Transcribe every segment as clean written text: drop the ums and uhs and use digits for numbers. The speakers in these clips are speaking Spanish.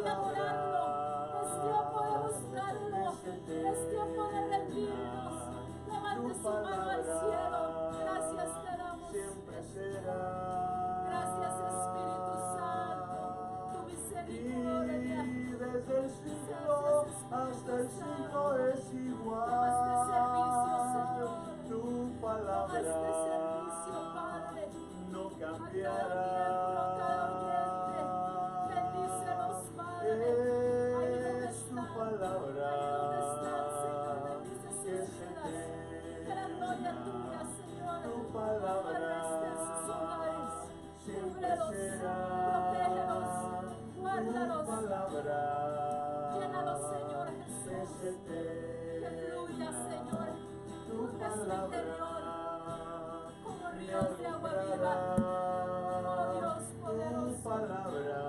de adorarlo, es tiempo de buscarlo, es tiempo de rendirnos. Levante su mano al cielo. Gracias te damos, siempre Jesús. será. Gracias, Espíritu Santo, tu misericordia. Y desde el siglo hasta el siglo es igual. Toma este servicio, Señor. Tu Toma palabra este servicio, Padre. no A cada cambiará. miembro, a cada oyente. Bendícelos, Padre. Ahí donde Es tu están. palabra Ahí donde están, Señor. Bendice sus que se vidas. Que la gloria tuya, Señor, tu palabra esté en sus hogares. siempre Cúbrelos, será. protégelos, Tu guárdalos. palabra Llénalos, Señor es Jesús. Que eterna. fluya, Señor. Tu Inunde su interior como me ríos de agua viva. alumbrará. Oh Dios Tu poderoso, palabra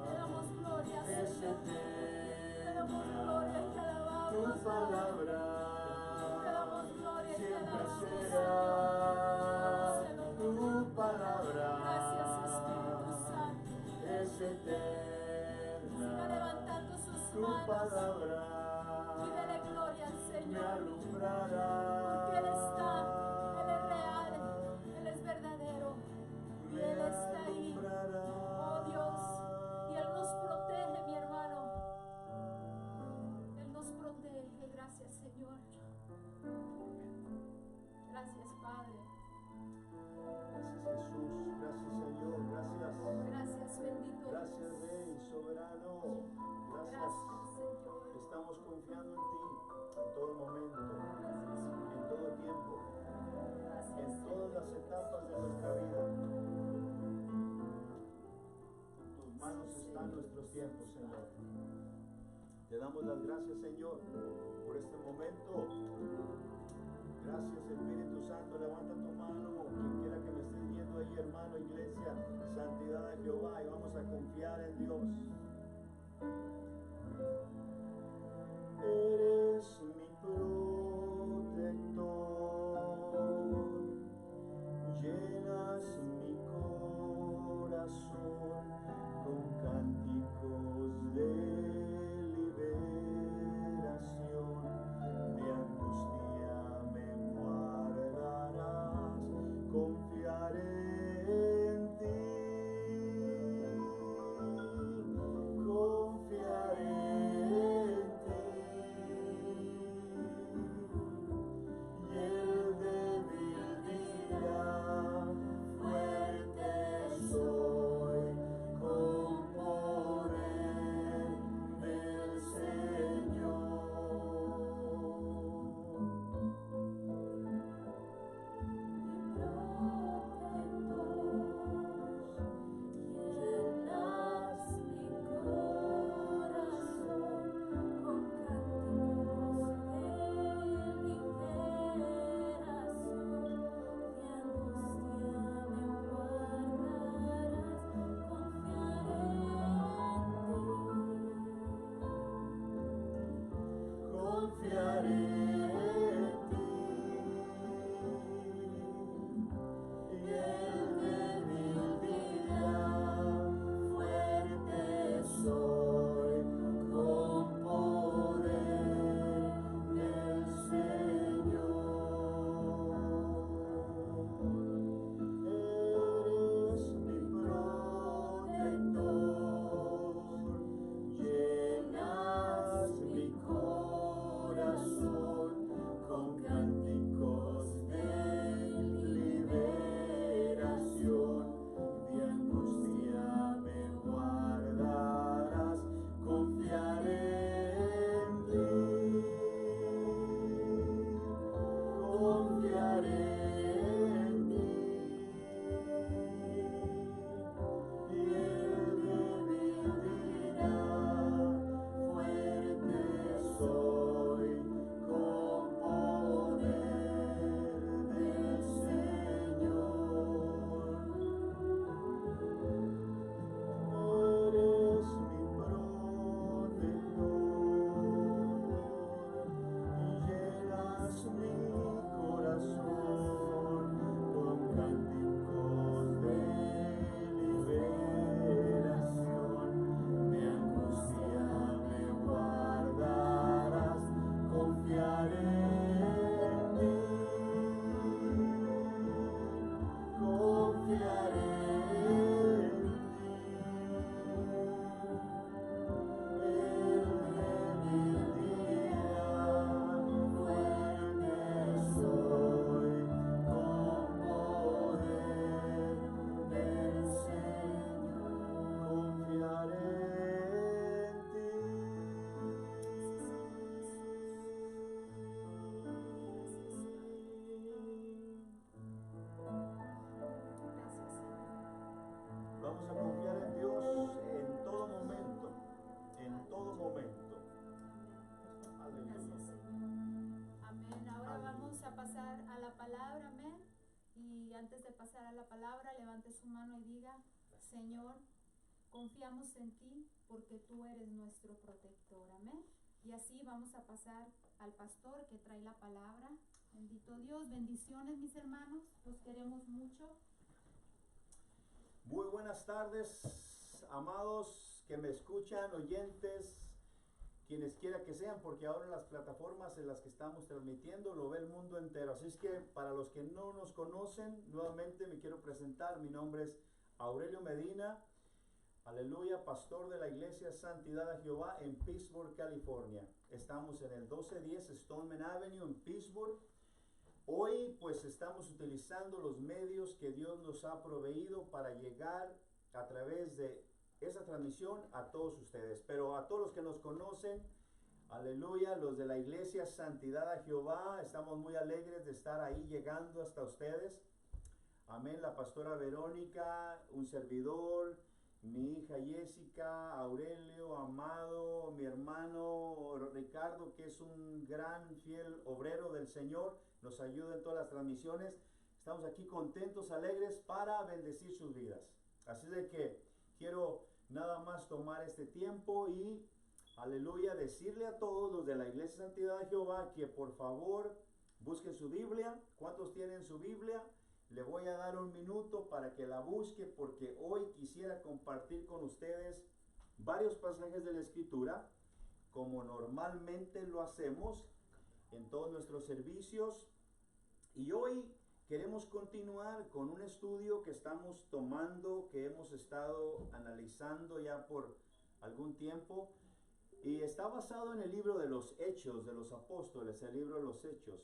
te damos gloria, es Señor. Te damos eterna. gloria y te Tu alabamos, Padre. palabra Te damos gloria y te siempre alabamos, será. Señor. Tu palabra Gracias, Espíritu Santo. es Siga eterna. levantando sus Tu manos palabra y dele gloria al me Señor. alumbrará. Porque Él está, Él es real, Él es verdadero y Él está ahí. Oh Dios, y Él nos protege, mi hermano. Él nos protege. Gracias, Señor. Gracias, Padre. Gracias Jesús, gracias Señor, gracias. Gracias, bendito Gracias Dios. Rey, soberano. Gracias. Gracias, Señor. Estamos confiando en ti en todo momento, Gracias, en todo tiempo, gracias, en todas las etapas de nuestra vida. En tus manos están nuestros tiempos, Señor. Te damos las gracias, Señor, por este momento. Gracias, Espíritu Santo. Levanta tu mano, quien quiera que me estés viendo ahí, hermano, iglesia, santidad de Jehová, y vamos a confiar en Dios. Eres mi protector, llenas mi corazón con cánticos de liberación, de angustia me guardarás, confiaré en ti. Señor, confiamos en ti porque tú eres nuestro protector. Amén. Y así vamos a pasar al pastor que trae la palabra. Bendito Dios, bendiciones mis hermanos, los queremos mucho. Muy buenas tardes, amados que me escuchan, oyentes, quienes quiera que sean, porque ahora las plataformas en las que estamos transmitiendo lo ve el mundo entero. Así es que para los que no nos conocen, nuevamente me quiero presentar. Mi nombre es Aurelio Medina, aleluya, pastor de la iglesia Santidad a Jehová en Pittsburgh, California. Estamos en el 1210 Stoneman Avenue en Pittsburgh. Hoy pues estamos utilizando los medios que Dios nos ha proveído para llegar a través de esa transmisión a todos ustedes. Pero a todos los que nos conocen, aleluya, los de la iglesia Santidad a Jehová, estamos muy alegres de estar ahí llegando hasta ustedes. Amén, la pastora Verónica, un servidor, mi hija Jessica, Aurelio, Amado, mi hermano Ricardo, que es un gran fiel obrero del Señor, nos ayuda en todas las transmisiones. Estamos aquí contentos, alegres para bendecir sus vidas. Así de que quiero nada más tomar este tiempo y, aleluya, decirle a todos los de la iglesia Santidad de Jehová que por favor busquen su Biblia. ¿Cuántos tienen su Biblia? Le voy a dar un minuto para que la busque, porque hoy quisiera compartir con ustedes varios pasajes de la Escritura, como normalmente lo hacemos en todos nuestros servicios. Y hoy queremos continuar con un estudio que estamos tomando, que hemos estado analizando ya por algún tiempo, y está basado en el libro de los Hechos de los Apóstoles, el libro de los Hechos.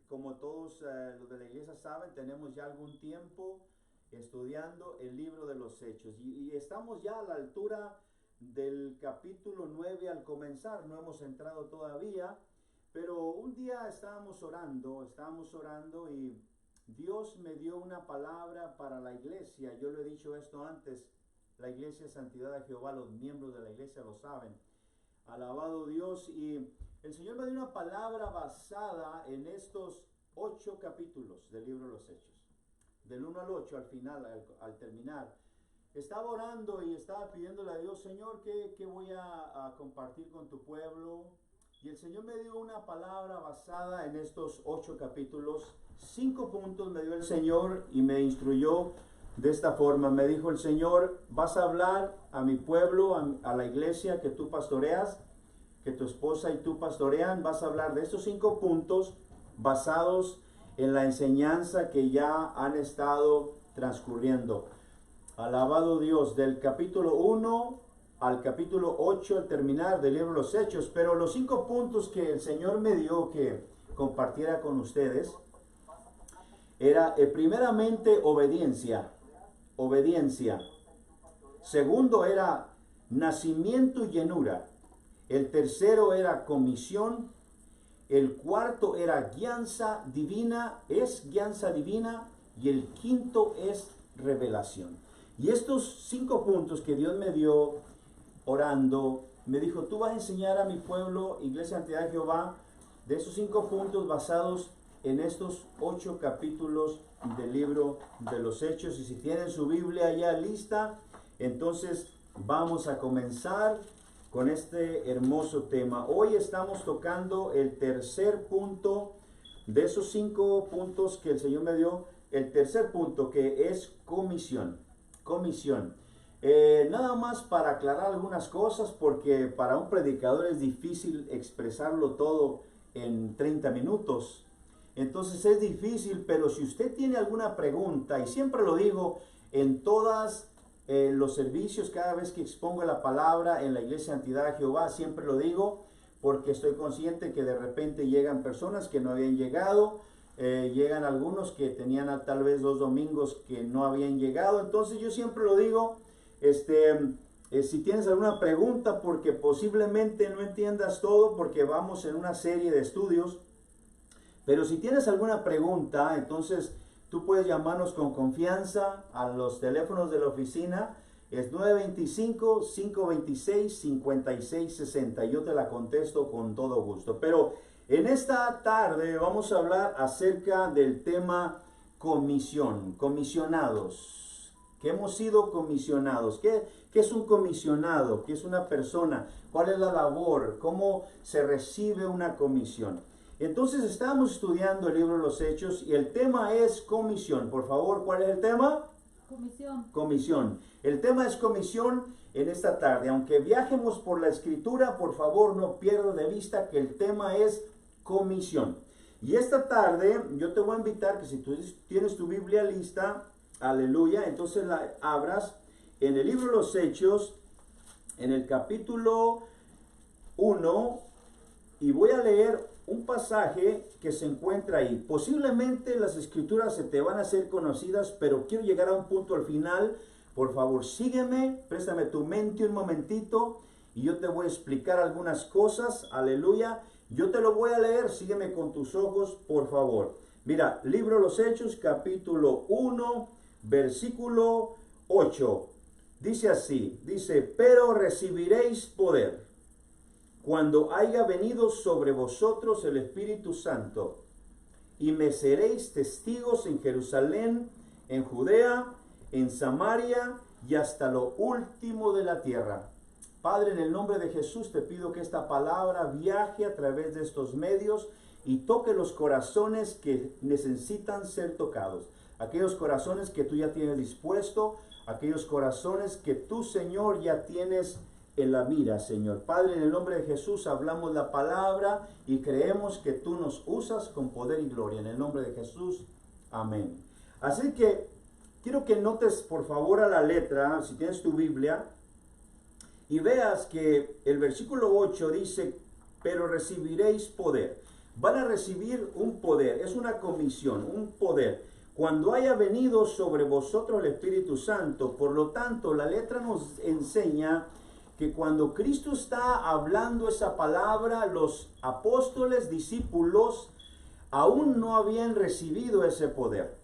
Como todos los de la iglesia saben, tenemos ya algún tiempo estudiando el libro de los Hechos y estamos ya a la altura del capítulo 9 al comenzar. No hemos entrado todavía, pero un día estábamos orando y Dios me dio una palabra para la iglesia. Yo lo he dicho esto antes, la iglesia Santidad de Jehová, los miembros de la iglesia lo saben. Alabado Dios. Y el Señor me dio una palabra basada en estos 8 capítulos del libro de los Hechos, del 1 al 8 al final, al terminar. Estaba orando y estaba pidiéndole a Dios, Señor, ¿qué voy a compartir con tu pueblo? Y el Señor me dio una palabra basada en estos 8 capítulos. 5 puntos me dio el Señor y me instruyó de esta forma. Me dijo el Señor, vas a hablar a mi pueblo, a la iglesia que tú pastoreas, que tu esposa y tú pastorean. Vas a hablar de estos 5 puntos basados en la enseñanza que ya han estado transcurriendo. Alabado Dios, del capítulo 1 al capítulo 8 al terminar del libro de los Hechos. Pero los 5 puntos que el Señor me dio que compartiera con ustedes era primeramente obediencia. Segundo era nacimiento y llenura. El tercero era comisión. El cuarto era guianza divina, y el quinto es revelación. Y estos 5 puntos que Dios me dio orando, me dijo, tú vas a enseñar a mi pueblo, Iglesia Santidad de Jehová, de esos 5 puntos basados en estos 8 capítulos del libro de los Hechos. Y si tienen su Biblia ya lista, entonces vamos a comenzar con este hermoso tema. Hoy estamos tocando el tercer punto de esos 5 puntos que el Señor me dio. El tercer punto, que es comisión. Nada más para aclarar algunas cosas, porque para un predicador es difícil expresarlo todo en 30 minutos. Entonces es difícil, pero si usted tiene alguna pregunta, y siempre lo digo en todas los servicios, cada vez que expongo la palabra en la iglesia Santidad de Jehová, siempre lo digo, porque estoy consciente que de repente llegan personas que no habían llegado, llegan algunos que tenían tal vez 2 domingos que no habían llegado. Entonces yo siempre lo digo, si tienes alguna pregunta, porque posiblemente no entiendas todo, porque vamos en una serie de estudios, pero si tienes alguna pregunta, entonces tú puedes llamarnos con confianza a los teléfonos de la oficina. Es 925-526-5660. Yo te la contesto con todo gusto. Pero en esta tarde vamos a hablar acerca del tema comisión, comisionados. que hemos sido comisionados. ¿Qué es un comisionado? ¿Qué es una persona? ¿Cuál es la labor? ¿Cómo se recibe una comisión? Entonces estábamos estudiando el libro de los Hechos y el tema es comisión. Por favor, ¿cuál es el tema? Comisión. Comisión. El tema es comisión en esta tarde. Aunque viajemos por la escritura, por favor no pierda de vista que el tema es comisión. Y esta tarde yo te voy a invitar que si tú tienes tu Biblia lista, aleluya, entonces la abras en el libro de los Hechos, en el capítulo 1, y voy a leer un pasaje que se encuentra ahí. Posiblemente las escrituras se te van a hacer conocidas, pero quiero llegar a un punto al final. Por favor, sígueme, préstame tu mente un momentito y yo te voy a explicar algunas cosas, aleluya. Yo te lo voy a leer, sígueme con tus ojos, por favor. Mira, libro de los Hechos, capítulo 1, versículo 8. Dice así, dice, pero recibiréis poder cuando haya venido sobre vosotros el Espíritu Santo, y me seréis testigos en Jerusalén, en Judea, en Samaria y hasta lo último de la tierra. Padre, en el nombre de Jesús te pido que esta palabra viaje a través de estos medios y toque los corazones que necesitan ser tocados. Aquellos corazones que tú ya tienes dispuesto, aquellos corazones que tú, Señor, ya tienes en la mira, Señor. Padre, en el nombre de Jesús hablamos la palabra y creemos que tú nos usas con poder y gloria. En el nombre de Jesús, amén. Así que quiero que notes por favor a la letra, si tienes tu Biblia, y veas que el versículo 8 dice, pero recibiréis poder. Van a recibir un poder, es una comisión, un poder. Cuando haya venido sobre vosotros el Espíritu Santo. Por lo tanto, la letra nos enseña que cuando Cristo está hablando esa palabra, los apóstoles, discípulos, aún no habían recibido ese poder.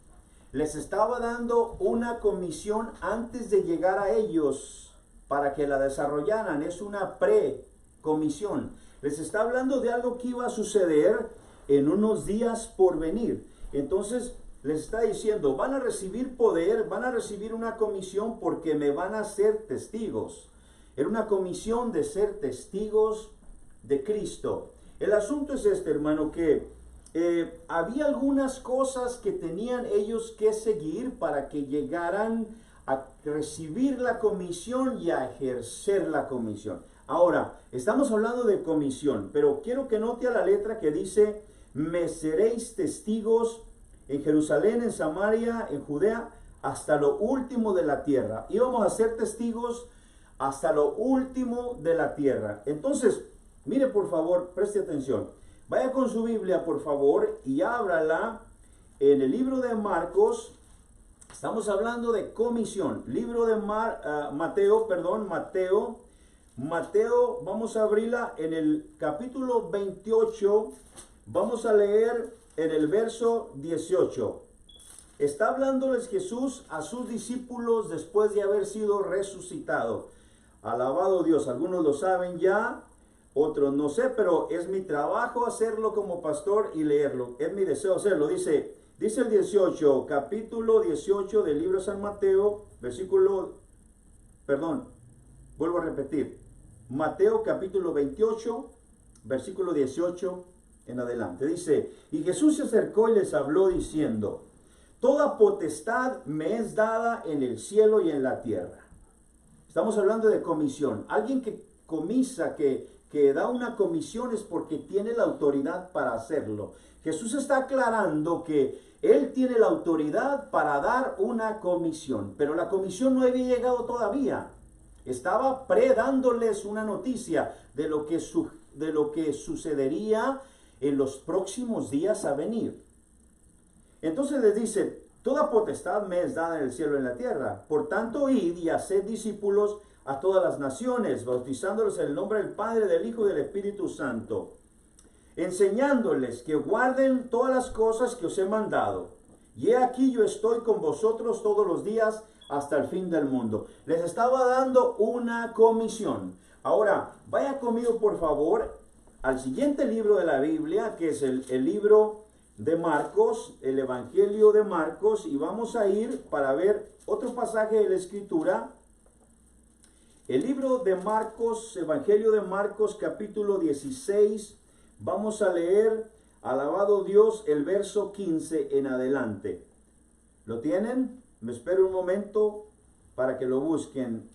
Les estaba dando una comisión antes de llegar a ellos para que la desarrollaran. Es una pre-comisión. Les está hablando de algo que iba a suceder en unos días por venir. Entonces les está diciendo, van a recibir poder, van a recibir una comisión porque me van a ser testigos. Era una comisión de ser testigos de Cristo. El asunto es este, hermano, que había algunas cosas que tenían ellos que seguir para que llegaran a recibir la comisión y a ejercer la comisión. Ahora, estamos hablando de comisión, pero quiero que note a la letra que dice, me seréis testigos en Jerusalén, en Samaria, en Judea, hasta lo último de la tierra. Íbamos a ser testigos hasta lo último de la tierra. Entonces, mire por favor, preste atención. Vaya con su Biblia por favor y ábrala en el libro de Marcos. Estamos hablando de comisión. Libro de Mateo, vamos a abrirla en el capítulo 28. Vamos a leer en el verso 18. Está hablándoles Jesús a sus discípulos después de haber sido resucitado. Alabado Dios, algunos lo saben ya, otros no sé, pero es mi trabajo hacerlo como pastor y leerlo. Es mi deseo hacerlo. Dice el 18, capítulo 18 del libro de San Mateo, vuelvo a repetir. Mateo capítulo 28, versículo 18 en adelante. Dice, y Jesús se acercó y les habló diciendo, toda potestad me es dada en el cielo y en la tierra. Estamos hablando de comisión. Alguien que comisa, que da una comisión es porque tiene la autoridad para hacerlo. Jesús está aclarando que Él tiene la autoridad para dar una comisión, pero la comisión no había llegado todavía. Estaba predándoles una noticia de lo que sucedería en los próximos días a venir. Entonces les dice, toda potestad me es dada en el cielo y en la tierra. Por tanto, id y haced discípulos a todas las naciones, bautizándolos en el nombre del Padre, del Hijo y del Espíritu Santo, enseñándoles que guarden todas las cosas que os he mandado. Y he aquí yo estoy con vosotros todos los días hasta el fin del mundo. Les estaba dando una comisión. Ahora, vaya conmigo por favor al siguiente libro de la Biblia, que es el libro de Marcos, el Evangelio de Marcos, y vamos a ir para ver otro pasaje de la Escritura, el libro de Marcos, Evangelio de Marcos, capítulo 16, vamos a leer, alabado Dios, el verso 15 en adelante. ¿Lo tienen? Me espero un momento para que lo busquen.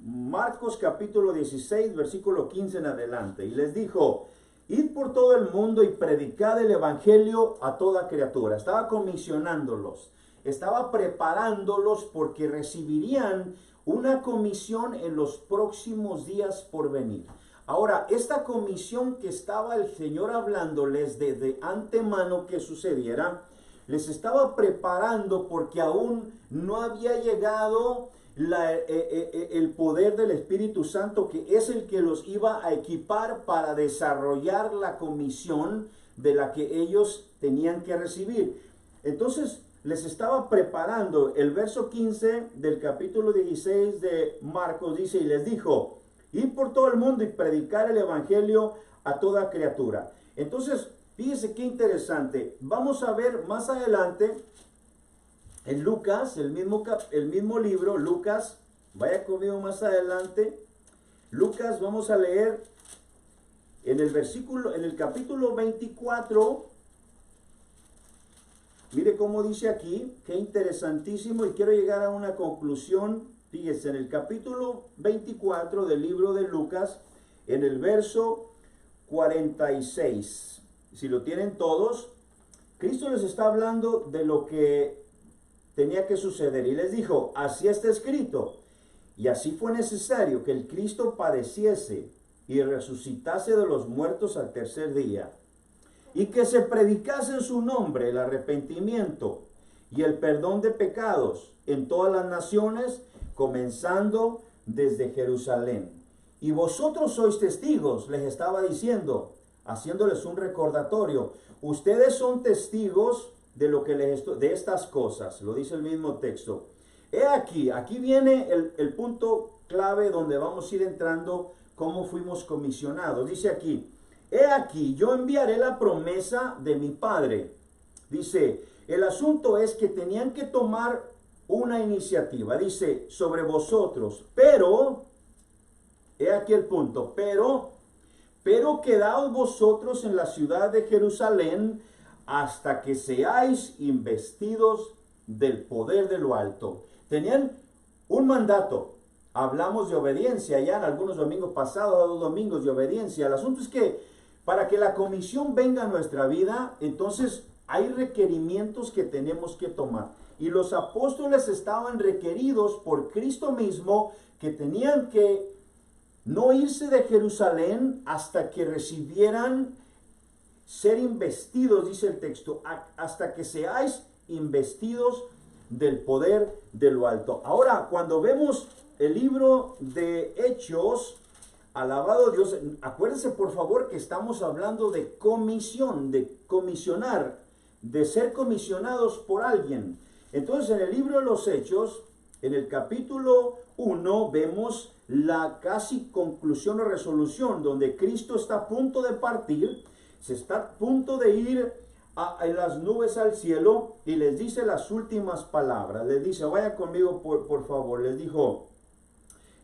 Marcos capítulo 16, versículo 15 en adelante. Y les dijo, id por todo el mundo y predicad el evangelio a toda criatura. Estaba comisionándolos, estaba preparándolos porque recibirían una comisión en los próximos días por venir. Ahora, esta comisión que estaba el Señor hablándoles de antemano que sucediera, les estaba preparando porque aún no había llegado el poder del Espíritu Santo, que es el que los iba a equipar para desarrollar la comisión de la que ellos tenían que recibir. Entonces les estaba preparando. El verso 15 del capítulo 16 de Marcos dice, y les dijo, id por todo el mundo y predicar el evangelio a toda criatura. Entonces, fíjese qué interesante. Vamos a ver más adelante en Lucas, el mismo libro, Lucas, vaya conmigo más adelante. Lucas, vamos a leer en el capítulo 24. Mire cómo dice aquí, qué interesantísimo, y quiero llegar a una conclusión. Fíjese, en el capítulo 24 del libro de Lucas, en el verso 46. Si lo tienen todos, Cristo les está hablando de lo que tenía que suceder. Y les dijo, así está escrito, y así fue necesario que el Cristo padeciese y resucitase de los muertos al tercer día, y que se predicase en su nombre el arrepentimiento y el perdón de pecados en todas las naciones, comenzando desde Jerusalén. Y vosotros sois testigos, les estaba diciendo, haciéndoles un recordatorio. Ustedes son testigos de lo que de estas cosas, lo dice el mismo texto. He aquí viene el punto clave donde vamos a ir entrando, cómo fuimos comisionados. Dice aquí, he aquí, yo enviaré la promesa de mi Padre. Dice, el asunto es que tenían que tomar una iniciativa. Dice, sobre vosotros, pero, he aquí el punto, pero quedaos vosotros en la ciudad de Jerusalén hasta que seáis investidos del poder de lo alto. Tenían un mandato. Hablamos de obediencia ya en algunos domingos pasados, 2 domingos de obediencia. El asunto es que para que la comisión venga a nuestra vida, entonces hay requerimientos que tenemos que tomar. Y los apóstoles estaban requeridos por Cristo mismo, que tenían que no irse de Jerusalén hasta que recibieran ser investidos, dice el texto, hasta que seáis investidos del poder de lo alto. Ahora, cuando vemos el libro de Hechos, alabado Dios, acuérdense por favor que estamos hablando de comisión, de comisionar, de ser comisionados por alguien. Entonces, en el libro de los Hechos, en el capítulo 1, vemos la casi conclusión o resolución, donde Cristo está a punto de partir, se está a punto de ir en las nubes al cielo, y les dice las últimas palabras. Les dice, vaya conmigo por favor, les dijo,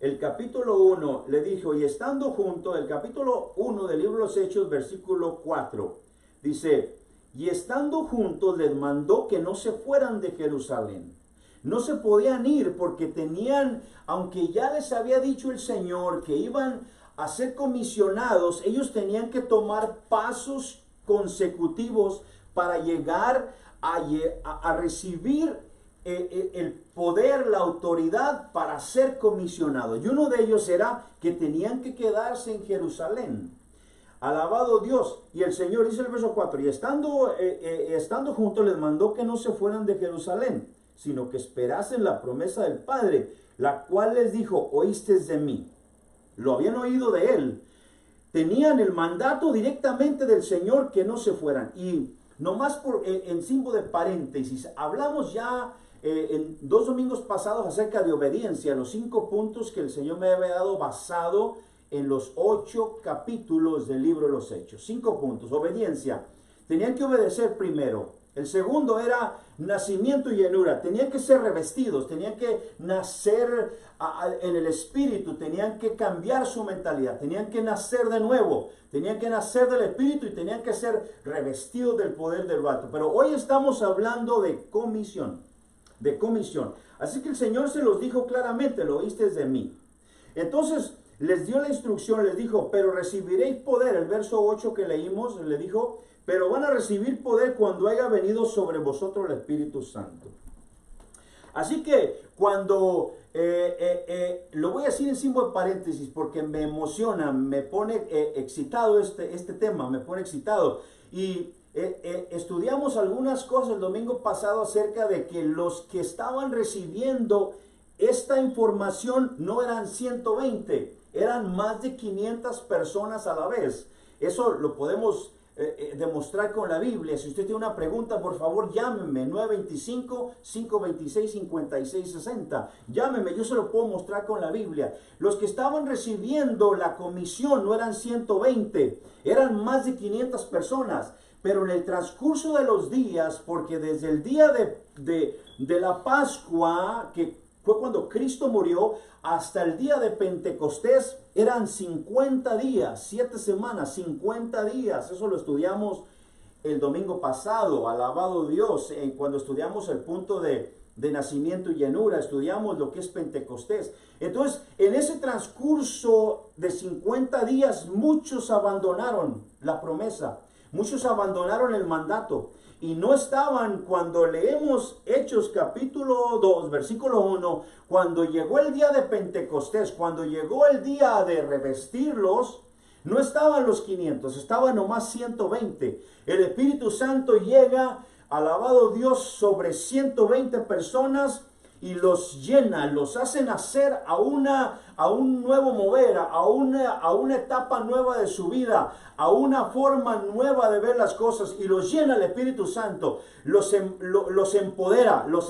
el capítulo 1, le dijo, y estando junto, el capítulo 1 del libro de los Hechos, versículo 4, dice, y estando juntos les mandó que no se fueran de Jerusalén. No se podían ir porque tenían, aunque ya les había dicho el Señor que iban a ser comisionados, ellos tenían que tomar pasos consecutivos para llegar a recibir el poder, la autoridad para ser comisionados. Y uno de ellos era que tenían que quedarse en Jerusalén. Alabado Dios. Y el Señor, dice el verso 4, y estando juntos les mandó que no se fueran de Jerusalén, sino que esperasen la promesa del Padre, la cual les dijo, oísteis de mí. Lo habían oído de él. Tenían el mandato directamente del Señor que no se fueran. Y nomás en símbolo de paréntesis, hablamos ya en 2 domingos pasados acerca de obediencia, los 5 puntos que el Señor me había dado basado en los 8 capítulos del libro de los Hechos. 5 puntos. Obediencia. Tenían que obedecer primero. El segundo era nacimiento y llenura. Tenían que ser revestidos, tenían que nacer en el Espíritu, tenían que cambiar su mentalidad, tenían que nacer de nuevo, tenían que nacer del Espíritu y tenían que ser revestidos del poder del alto. Pero hoy estamos hablando de comisión, de comisión. Así que el Señor se los dijo claramente, lo oíste de mí. Entonces les dio la instrucción, les dijo, pero recibiréis poder. El verso 8 que leímos, le dijo, pero van a recibir poder cuando haya venido sobre vosotros el Espíritu Santo. Así que cuando, lo voy a decir en símbolo de paréntesis porque me emociona, me pone excitado este tema, me pone excitado. Y estudiamos algunas cosas el domingo pasado acerca de que los que estaban recibiendo esta información no eran 120, eran más de 500 personas a la vez. Eso lo podemos demostrar con la Biblia. Si usted tiene una pregunta, por favor llámeme 925-526-5660. Llámeme, yo se lo puedo mostrar con la Biblia. Los que estaban recibiendo la comisión no eran 120, eran más de 500 personas. Pero en el transcurso de los días, porque desde el día de la Pascua, que fue cuando Cristo murió, hasta el día de Pentecostés, eran 50 días, 7 semanas, 50 días. Eso lo estudiamos el domingo pasado, alabado Dios, cuando estudiamos el punto de nacimiento y llenura, estudiamos lo que es Pentecostés. Entonces, en ese transcurso de 50 días, muchos abandonaron la promesa, muchos abandonaron el mandato. Y no estaban, cuando leemos Hechos capítulo 2, versículo 1, cuando llegó el día de Pentecostés, cuando llegó el día de revestirlos, no estaban los 500, estaban nomás 120. El Espíritu Santo llega, alabado Dios, sobre 120 personas y los llena, los hace nacer a un nuevo mover, a una etapa nueva de su vida, a una forma nueva de ver las cosas, y los llena el Espíritu Santo, los empodera, los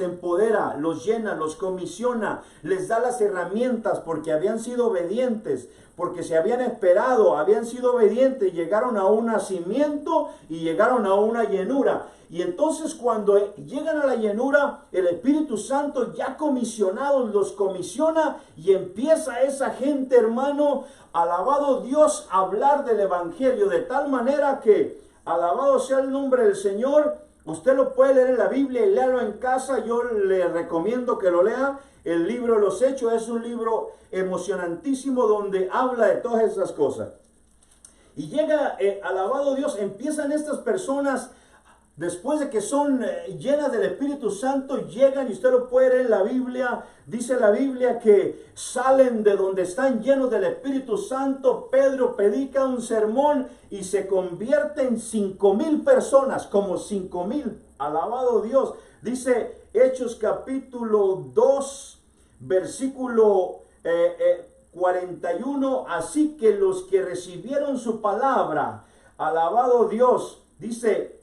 llena, los comisiona, les da las herramientas porque habían sido obedientes, porque se habían esperado, habían sido obedientes, llegaron a un nacimiento y llegaron a una llenura. Y entonces cuando llegan a la llenura, el Espíritu Santo ya comisionados los comisiona y empieza esa gente, hermano, alabado Dios, a hablar del Evangelio de tal manera que, alabado sea el nombre del Señor, usted lo puede leer en la Biblia y léalo en casa. Yo le recomiendo que lo lea. El libro de los Hechos es un libro emocionantísimo donde habla de todas esas cosas. Y llega, alabado Dios, empiezan estas personas. Después de que son llenas del Espíritu Santo, llegan, y usted lo puede leer en la Biblia, dice la Biblia que salen de donde están llenos del Espíritu Santo. Pedro predica un sermón y se convierte en 5,000 personas, como 5,000, alabado Dios. Dice Hechos capítulo 2, versículo 41, así que los que recibieron su palabra, alabado Dios, dice,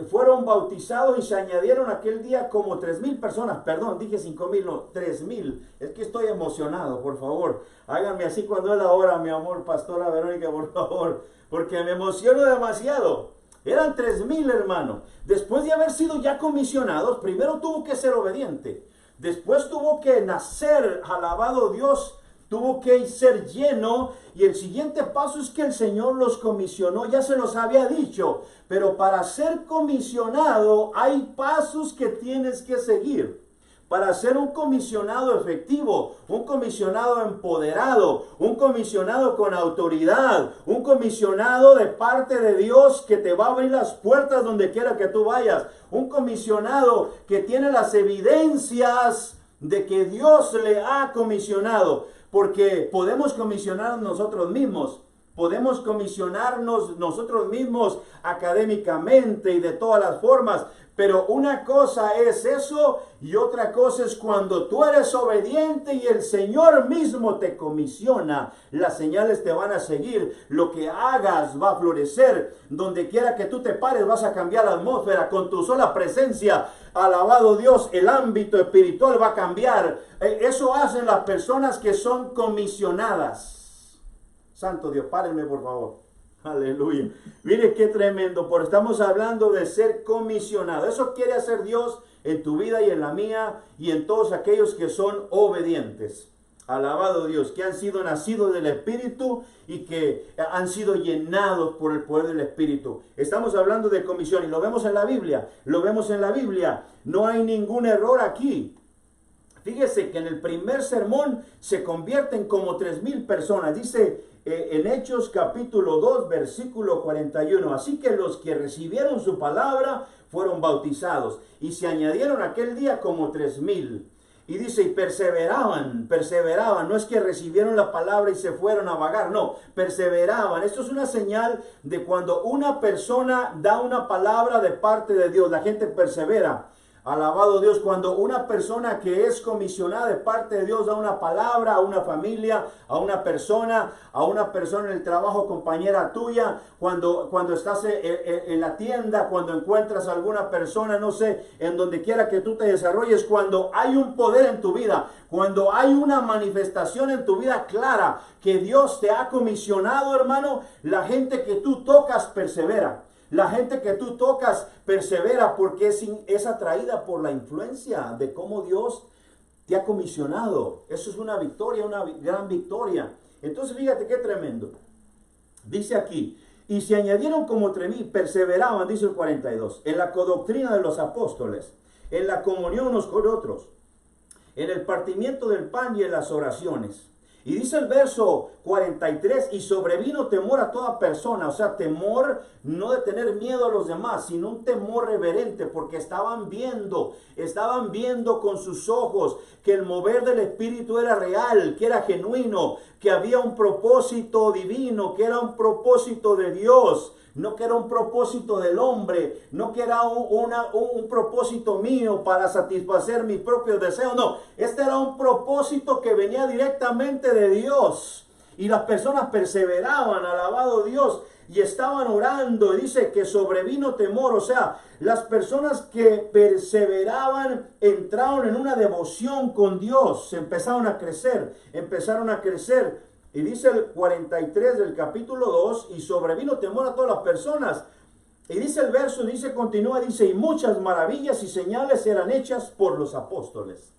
fueron bautizados y se añadieron aquel día como 3,000 personas. Perdón, dije 5,000, no, 3,000. Es que estoy emocionado, por favor. Háganme así cuando es la hora, mi amor, pastora Verónica, por favor, porque me emociono demasiado. Eran 3,000, hermano. Después de haber sido ya comisionados, primero tuvo que ser obediente. Después tuvo que nacer, alabado Dios, tuvo que ser lleno, y el siguiente paso es que el Señor los comisionó. Ya se los había dicho, pero para ser comisionado hay pasos que tienes que seguir. Para ser un comisionado efectivo, un comisionado empoderado, un comisionado con autoridad, un comisionado de parte de Dios que te va a abrir las puertas donde quiera que tú vayas, un comisionado que tiene las evidencias de que Dios le ha comisionado. Porque podemos comisionarnos nosotros mismos, podemos comisionarnos nosotros mismos académicamente y de todas las formas, pero una cosa es eso y otra cosa es cuando tú eres obediente y el Señor mismo te comisiona. Las señales te van a seguir, lo que hagas va a florecer, donde quiera que tú te pares vas a cambiar la atmósfera con tu sola presencia. Alabado Dios, el ámbito espiritual va a cambiar. Eso hacen las personas que son comisionadas. Santo Dios, párenme por favor. Aleluya. Mire qué tremendo, porque estamos hablando de ser comisionado. Eso quiere hacer Dios en tu vida y en la mía y en todos aquellos que son obedientes. Alabado Dios, que han sido nacidos del Espíritu y que han sido llenados por el poder del Espíritu. Estamos hablando de comisión y lo vemos en la Biblia. Lo vemos en la Biblia. No hay ningún error aquí. Fíjese que en el primer sermón se convierten como 3,000 personas. Dice en Hechos capítulo 2, versículo 41. Así que los que recibieron su palabra fueron bautizados. Y se añadieron aquel día como 3,000. Y dice, y perseveraban. No es que recibieron la palabra y se fueron a vagar, no, perseveraban. Esto es una señal de cuando una persona da una palabra de parte de Dios, la gente persevera. Alabado Dios, cuando una persona que es comisionada de parte de Dios da una palabra a una familia, a una persona en el trabajo, compañera tuya, cuando estás en la tienda, cuando encuentras a alguna persona, no sé, en donde quiera que tú te desarrolles, cuando hay un poder en tu vida, cuando hay una manifestación en tu vida clara que Dios te ha comisionado, hermano, la gente que tú tocas persevera. La gente que tú tocas persevera porque es atraída por la influencia de cómo Dios te ha comisionado. Eso es una victoria, una gran victoria. Entonces fíjate qué tremendo. Dice aquí, y se añadieron como 3,000, perseveraban, dice el 42, en la codoctrina de los apóstoles, en la comunión unos con otros, en el partimiento del pan y en las oraciones. Y dice el verso 43, y sobrevino temor a toda persona, o sea, temor no de tener miedo a los demás, sino un temor reverente, porque estaban viendo con sus ojos que el mover del Espíritu era real, que era genuino, que había un propósito divino, que era un propósito de Dios. No que era un propósito del hombre, no que era un propósito mío para satisfacer mis propios deseos, no. Este era un propósito que venía directamente de Dios. Y las personas perseveraban, alabado Dios, y estaban orando. Y dice que sobrevino temor, o sea, las personas que perseveraban entraron en una devoción con Dios, empezaron a crecer. Y dice el 43 del capítulo 2, y sobrevino temor a todas las personas. Y dice el verso, continúa, y muchas maravillas y señales eran hechas por los apóstoles.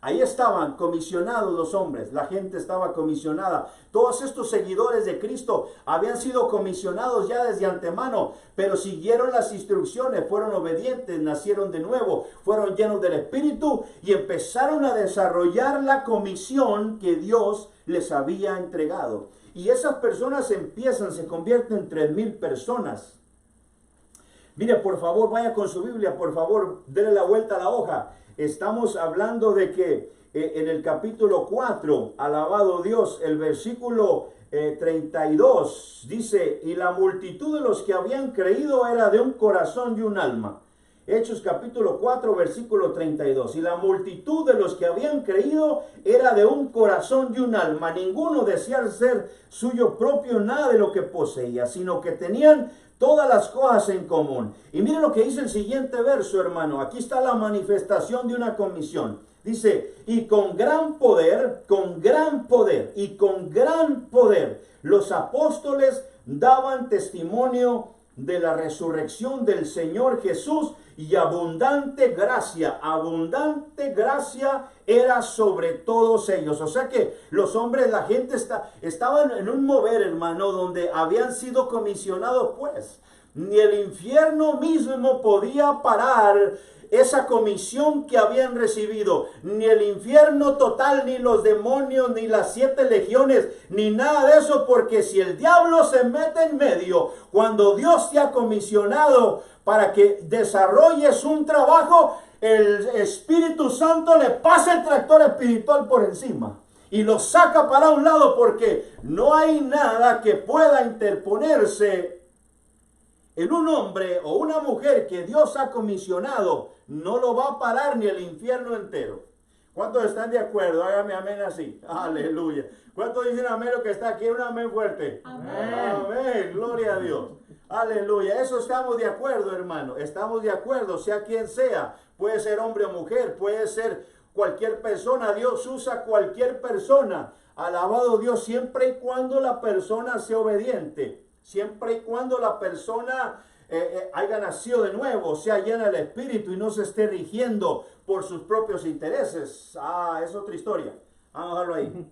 Ahí estaban comisionados los hombres, la gente estaba comisionada. Todos estos seguidores de Cristo habían sido comisionados ya desde antemano, pero siguieron las instrucciones, fueron obedientes, nacieron de nuevo, fueron llenos del Espíritu y empezaron a desarrollar la comisión que Dios les había entregado. Y esas personas se convierten en 3,000 personas. Mire, por favor, vaya con su Biblia, por favor, déle la vuelta a la hoja. Estamos hablando de que en el capítulo 4, alabado Dios, el versículo 32, dice, y la multitud de los que habían creído era de un corazón y un alma. Hechos capítulo 4, versículo 32. Y la multitud de los que habían creído era de un corazón y un alma. Ninguno deseaba ser suyo propio nada de lo que poseía, sino que tenían todas las cosas en común. Y miren lo que dice el siguiente verso, hermano. Aquí está la manifestación de una comisión. Dice, y con gran poder, los apóstoles daban testimonio de la resurrección del Señor Jesús, y abundante gracia era sobre todos ellos. O sea que los hombres, la gente estaban en un mover, hermano, donde habían sido comisionados, pues. Ni el infierno mismo podía parar esa comisión que habían recibido. Ni el infierno total, ni los demonios, ni las 7 legiones, ni nada de eso, porque si el diablo se mete en medio, cuando Dios te ha comisionado para que desarrolles un trabajo, el Espíritu Santo le pasa el tractor espiritual por encima y lo saca para un lado, porque no hay nada que pueda interponerse en un hombre o una mujer que Dios ha comisionado. No lo va a parar ni el infierno entero. ¿Cuántos están de acuerdo? Hágame amén así. Aleluya. ¿Cuántos dicen amén lo que está aquí? Un amén fuerte. Amén. Amén. Gloria a Dios. Aleluya. Eso estamos de acuerdo, hermano. Estamos de acuerdo, sea quien sea. Puede ser hombre o mujer, puede ser cualquier persona. Dios usa cualquier persona. Alabado Dios, siempre y cuando la persona sea obediente. Siempre y cuando la persona haya nacido de nuevo, sea llena del Espíritu y no se esté rigiendo por sus propios intereses. Es otra historia. Vamos a dejarlo ahí.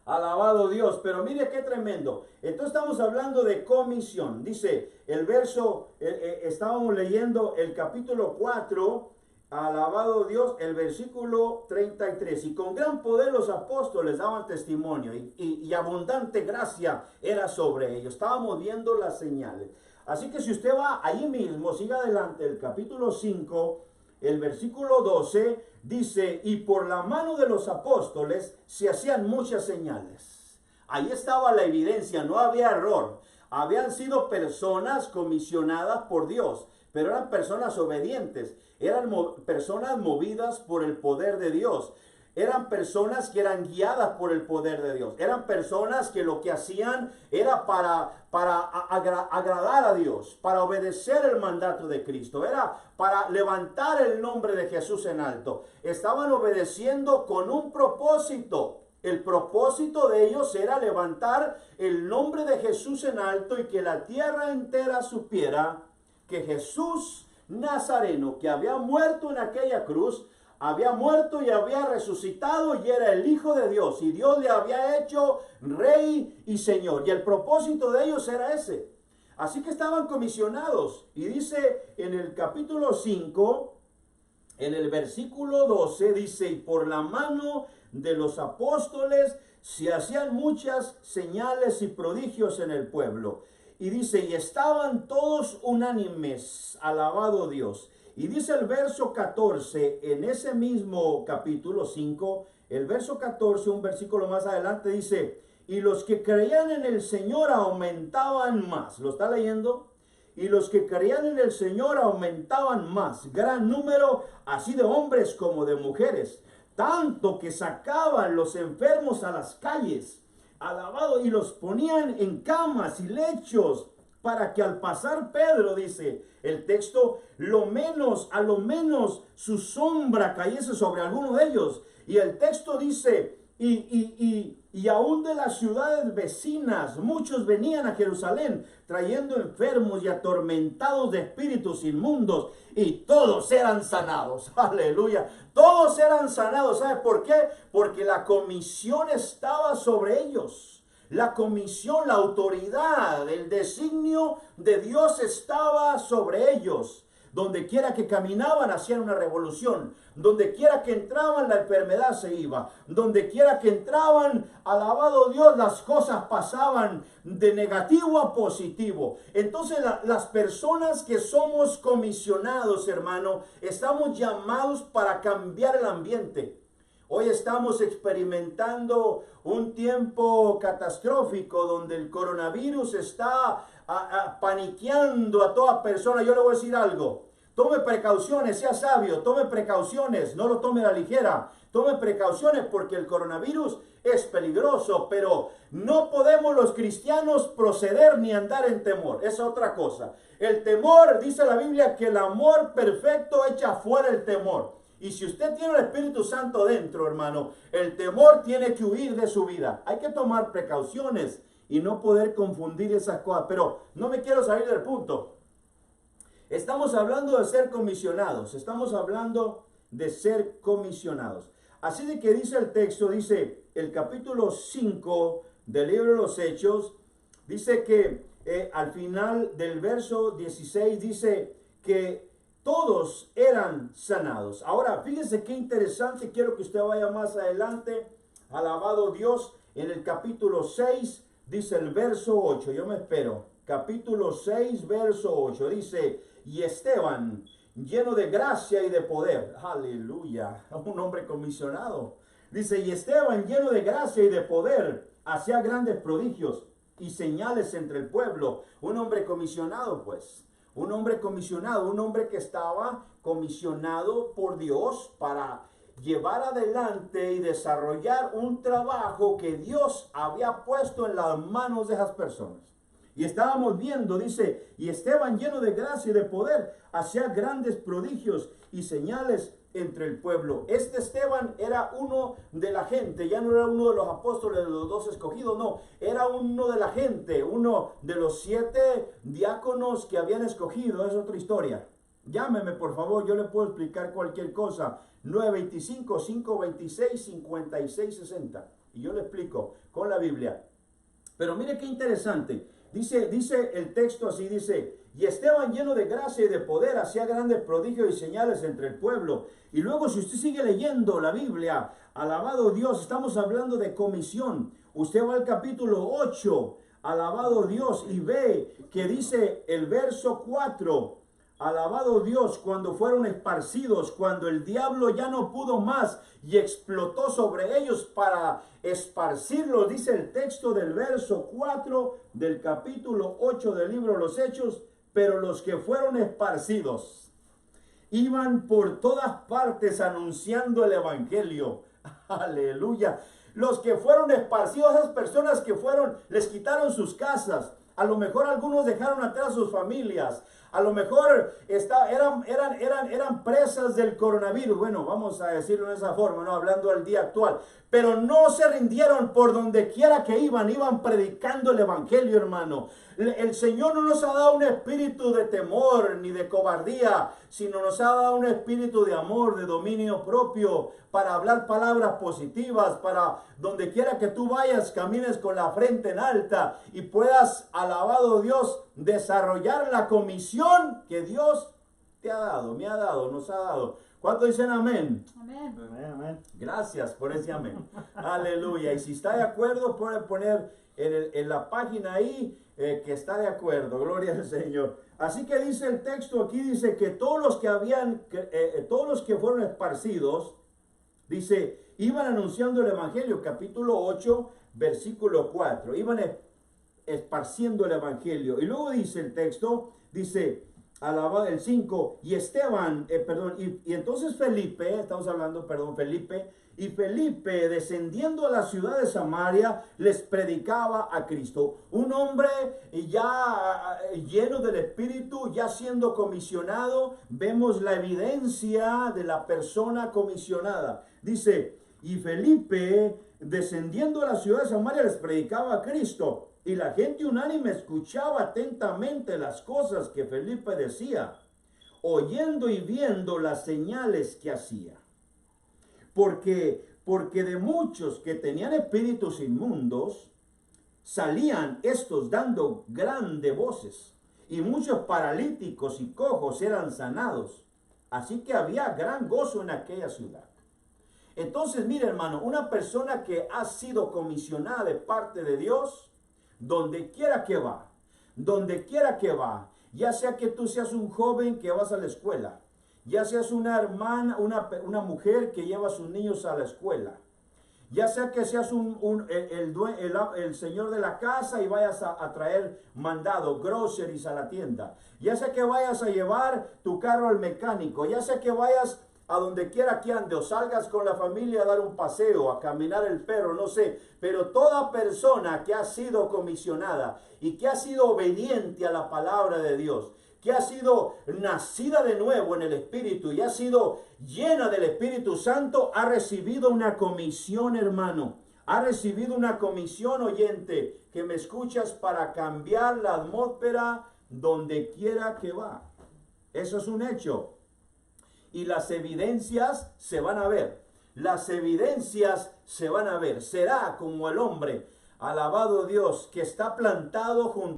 Alabado Dios, pero mire qué tremendo. Entonces estamos hablando de comisión. Dice el verso, estábamos leyendo el capítulo 4, alabado Dios, el versículo 33. Y con gran poder los apóstoles daban testimonio y abundante gracia era sobre ellos. Estábamos viendo las señales. Así que si usted va ahí mismo, siga adelante, el capítulo 5, el versículo 12, dice, y por la mano de los apóstoles se hacían muchas señales. Ahí estaba la evidencia, no había error. Habían sido personas comisionadas por Dios, pero eran personas obedientes, eran personas movidas por el poder de Dios. Eran personas que eran guiadas por el poder de Dios. Eran personas que lo que hacían era para agradar a Dios, para obedecer el mandato de Cristo. Era para levantar el nombre de Jesús en alto. Estaban obedeciendo con un propósito. El propósito de ellos era levantar el nombre de Jesús en alto y que la tierra entera supiera que Jesús Nazareno, que había muerto en aquella cruz, había muerto y había resucitado y era el Hijo de Dios. Y Dios le había hecho Rey y Señor. Y el propósito de ellos era ese. Así que estaban comisionados. Y dice en el capítulo 5, en el versículo 12, dice, y por la mano de los apóstoles se hacían muchas señales y prodigios en el pueblo. Y dice, y estaban todos unánimes, alabado Dios. Y dice el verso 14, en ese mismo capítulo 5, el verso 14, un versículo más adelante, dice, y los que creían en el Señor aumentaban más. ¿Lo está leyendo? Y los que creían en el Señor aumentaban más. Gran número, así de hombres como de mujeres. Tanto que sacaban los enfermos a las calles, alabado, y los ponían en camas y lechos, para que al pasar Pedro, dice el texto, a lo menos su sombra cayese sobre alguno de ellos. Y el texto dice, y aún de las ciudades vecinas, muchos venían a Jerusalén, trayendo enfermos y atormentados de espíritus inmundos, y todos eran sanados. Aleluya. Todos eran sanados. ¿Sabe por qué? Porque la comisión estaba sobre ellos. La comisión, la autoridad, el designio de Dios estaba sobre ellos. Donde quiera que caminaban hacían una revolución. Donde quiera que entraban la enfermedad se iba. Donde quiera que entraban, alabado Dios, las cosas pasaban de negativo a positivo. Entonces las personas que somos comisionados, hermano, estamos llamados para cambiar el ambiente. Hoy estamos experimentando un tiempo catastrófico donde el coronavirus está paniqueando a toda persona. Yo le voy a decir algo. Tome precauciones, sea sabio, tome precauciones, no lo tome a la ligera. Tome precauciones porque el coronavirus es peligroso, pero no podemos los cristianos proceder ni andar en temor. Esa es otra cosa. El temor, dice la Biblia, que el amor perfecto echa fuera el temor. Y si usted tiene el Espíritu Santo dentro, hermano, el temor tiene que huir de su vida. Hay que tomar precauciones y no poder confundir esas cosas. Pero no me quiero salir del punto. Estamos hablando de ser comisionados. Estamos hablando de ser comisionados. Así de que dice el texto, dice el capítulo 5 del libro de los Hechos, dice que al final del verso 16 dice que todos eran sanados. Ahora, fíjese qué interesante. Quiero que usted vaya más adelante. Alabado Dios. En el capítulo 6 dice el verso 8. Yo me espero. Capítulo 6, verso 8. Dice, y Esteban, lleno de gracia y de poder. Aleluya. Un hombre comisionado. Dice, y Esteban, lleno de gracia y de poder, hacía grandes prodigios y señales entre el pueblo. Un hombre comisionado, pues. Un hombre comisionado, un hombre que estaba comisionado por Dios para llevar adelante y desarrollar un trabajo que Dios había puesto en las manos de esas personas. Y estábamos viendo, dice, y Esteban lleno de gracia y de poder, hacía grandes prodigios y señales entre el pueblo. Este Esteban era uno de la gente, ya no era uno de los apóstoles, de los 12 escogidos, no, era uno de la gente, uno de los 7 diáconos que habían escogido. Es otra historia. Llámeme, por favor, yo le puedo explicar cualquier cosa. 925-526-5660. Y yo le explico con la Biblia. Pero mire qué interesante. Dice el texto así, dice: y Esteban, lleno de gracia y de poder, hacía grandes prodigios y señales entre el pueblo. Y luego, si usted sigue leyendo la Biblia, alabado Dios, estamos hablando de comisión. Usted va al capítulo 8, alabado Dios, y ve que dice el verso 4, alabado Dios, cuando fueron esparcidos, cuando el diablo ya no pudo más y explotó sobre ellos para esparcirlos, dice el texto del verso 4 del capítulo 8 del libro de los Hechos. Pero los que fueron esparcidos iban por todas partes anunciando el evangelio. Aleluya. Los que fueron esparcidos, esas personas que fueron, les quitaron sus casas. A lo mejor algunos dejaron atrás sus familias. A lo mejor eran presas del coronavirus. Bueno, vamos a decirlo de esa forma, ¿no? Hablando del día actual. Pero no se rindieron. Por donde quiera que iban predicando el evangelio, hermano. El Señor no nos ha dado un espíritu de temor ni de cobardía, sino nos ha dado un espíritu de amor, de dominio propio, para hablar palabras positivas, para donde quiera que tú vayas, camines con la frente en alta y puedas, alabado Dios, desarrollar la comisión que Dios te ha dado, me ha dado, nos ha dado. ¿Cuántos dicen amén? Amén. Amén, amén. Gracias por ese amén. Aleluya. Y si está de acuerdo, pueden poner en la página ahí que está de acuerdo. Gloria al Señor. Así que dice el texto aquí, dice que todos los que fueron esparcidos, dice, iban anunciando el evangelio. Capítulo 8, versículo 4. Iban esparciendo el evangelio. Y luego dice el texto, dice, alabado el 5, y Esteban, y entonces Felipe, estamos hablando, Felipe, y Felipe, descendiendo a la ciudad de Samaria, les predicaba a Cristo. Un hombre ya lleno del Espíritu, ya siendo comisionado, vemos la evidencia de la persona comisionada. Dice, y Felipe, descendiendo a la ciudad de Samaria, les predicaba a Cristo. Y la gente unánime escuchaba atentamente las cosas que Felipe decía, oyendo y viendo las señales que hacía. Porque de muchos que tenían espíritus inmundos, salían estos dando grandes voces. Y muchos paralíticos y cojos eran sanados. Así que había gran gozo en aquella ciudad. Entonces, mire, hermano, una persona que ha sido comisionada de parte de Dios, donde quiera que va, ya sea que tú seas un joven que vas a la escuela, ya seas una hermana, una mujer que lleva a sus niños a la escuela, ya sea que seas el señor de la casa y vayas a traer mandado, groceries a la tienda, ya sea que vayas a llevar tu carro al mecánico, ya sea que vayas a donde quiera que ande o salgas con la familia a dar un paseo, a caminar el perro, no sé. Pero toda persona que ha sido comisionada y que ha sido obediente a la palabra de Dios, que ha sido nacida de nuevo en el Espíritu y ha sido llena del Espíritu Santo, ha recibido una comisión, hermano. Ha recibido una comisión, oyente, que me escuchas, para cambiar la atmósfera donde quiera que va. Eso es un hecho. Y las evidencias se van a ver. Las evidencias se van a ver. Será como el hombre, alabado Dios, que está plantado junto